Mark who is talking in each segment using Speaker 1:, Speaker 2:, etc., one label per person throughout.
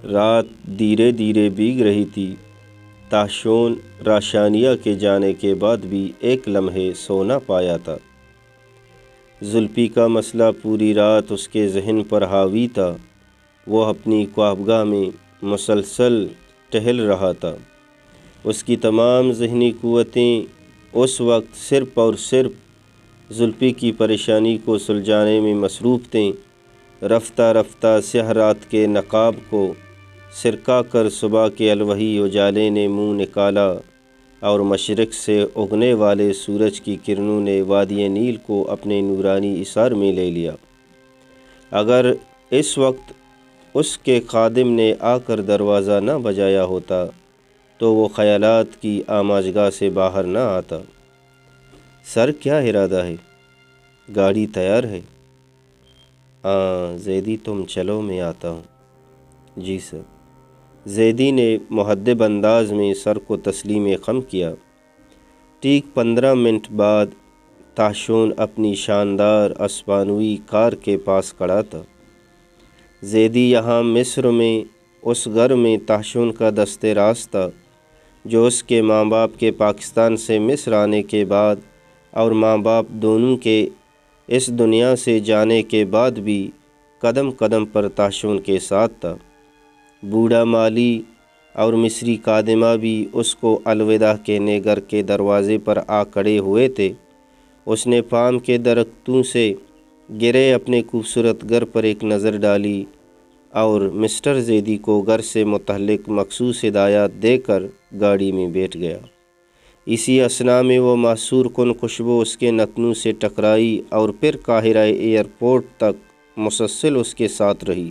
Speaker 1: رات دھیرے دھیرے بیگ رہی تھی۔ تاشون راشانیہ کے جانے کے بعد بھی ایک لمحے سو نہ پایا تھا۔ زلفی کا مسئلہ پوری رات اس کے ذہن پر حاوی تھا۔ وہ اپنی خوابگاہ میں مسلسل ٹہل رہا تھا۔ اس کی تمام ذہنی قوتیں اس وقت صرف اور صرف زلفی کی پریشانی کو سلجھانے میں مصروف تھیں۔ رفتہ رفتہ سیاہ رات کے نقاب کو سرکا کر صبح کے الوہی اجالے نے منہ نکالا اور مشرق سے اگنے والے سورج کی کرنوں نے وادی نیل کو اپنے نورانی اثار میں لے لیا۔ اگر اس وقت اس کے خادم نے آ کر دروازہ نہ بجایا ہوتا تو وہ خیالات کی آماجگاہ سے باہر نہ آتا۔ سر، کیا ارادہ ہے؟ گاڑی تیار ہے؟ زیدی تم چلو، میں آتا ہوں۔ جی سر۔ زیدی نے مہذب انداز میں سر کو تسلیم خم کیا۔ ٹھیک 15 منٹ بعد تاشون اپنی شاندار اسپانوی کار کے پاس کھڑا تھا۔ زیدی یہاں مصر میں اس گھر میں تاشون کا دست راست تھا جو اس کے ماں باپ کے پاکستان سے مصر آنے کے بعد اور ماں باپ دونوں کے اس دنیا سے جانے کے بعد بھی قدم قدم پر تاشون کے ساتھ تھا۔ بوڑھا مالی اور مصری خادمہ بھی اس کو الوداع کہنے گھر کے دروازے پر آ کھڑے ہوئے تھے۔ اس نے پام کے درختوں سے گرے اپنے خوبصورت گھر پر ایک نظر ڈالی اور مسٹر زیدی کو گھر سے متعلق مخصوص ہدایات دے کر گاڑی میں بیٹھ گیا۔ اسی اثناء میں وہ محصور کن خوشبو اس کے نتنوں سے ٹکرائی اور پھر قاہرہ ایئرپورٹ تک مسلسل اس کے ساتھ رہی۔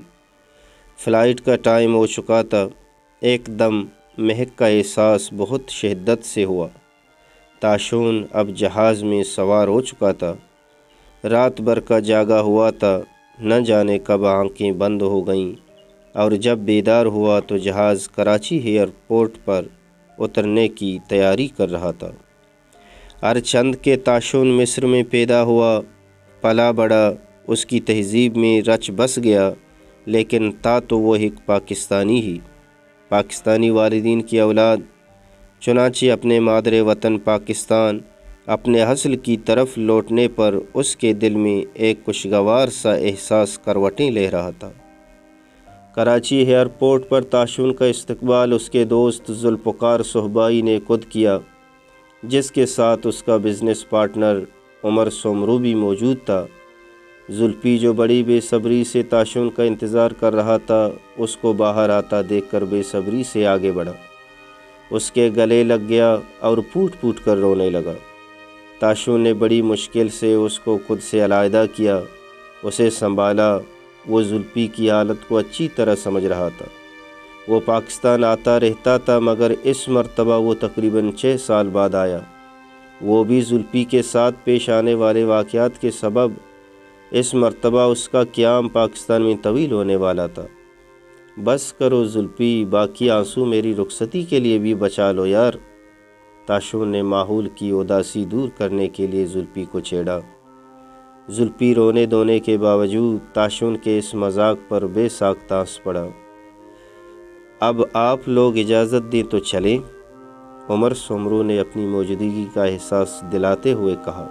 Speaker 1: فلائٹ کا ٹائم ہو چکا تھا۔ ایک دم مہک کا احساس بہت شدت سے ہوا۔ تاشون اب جہاز میں سوار ہو چکا تھا۔ رات بھر کا جاگا ہوا تھا، نہ جانے کب آنکھیں بند ہو گئیں، اور جب بیدار ہوا تو جہاز کراچی ایئرپورٹ پر اترنے کی تیاری کر رہا تھا۔ ارچند کے تاشون مصر میں پیدا ہوا، پلا بڑا، اس کی تہذیب میں رچ بس گیا، لیکن تھا تو وہ ایک پاکستانی ہی، پاکستانی والدین کی اولاد۔ چنانچہ اپنے مادر وطن پاکستان، اپنے اصل کی طرف لوٹنے پر اس کے دل میں ایک خوشگوار سا احساس کروٹیں لے رہا تھا۔ کراچی ایئرپورٹ پر تاشون کا استقبال اس کے دوست ذوالفقار صہبائی نے خود کیا، جس کے ساتھ اس کا بزنس پارٹنر عمر سومرو بھی موجود تھا۔ زلفی جو بڑی بے صبری سے تاشون کا انتظار کر رہا تھا، اس کو باہر آتا دیکھ کر بے صبری سے آگے بڑھا، اس کے گلے لگ گیا اور پھوٹ پھوٹ کر رونے لگا۔ تاشون نے بڑی مشکل سے اس کو خود سے علیحدہ کیا، اسے سنبھالا۔ وہ زلفی کی حالت کو اچھی طرح سمجھ رہا تھا۔ وہ پاکستان آتا رہتا تھا، مگر اس مرتبہ وہ تقریباً 6 سال بعد آیا۔ وہ بھی زلفی کے ساتھ پیش آنے والے واقعات کے سبب۔ اس مرتبہ اس کا قیام پاکستان میں طویل ہونے والا تھا۔ بس کرو زلفی، باقی آنسو میری رخصتی کے لیے بھی بچا لو یار۔ تاشون نے ماحول کی اداسی دور کرنے کے لیے زلفی کو چھیڑا۔ زلفی رونے دھونے کے باوجود تاشون کے اس مذاق پر بے ساختہ ہنس پڑا۔ اب آپ لوگ اجازت دیں تو چلیں، عمر سومرو نے اپنی موجودگی کا احساس دلاتے ہوئے کہا۔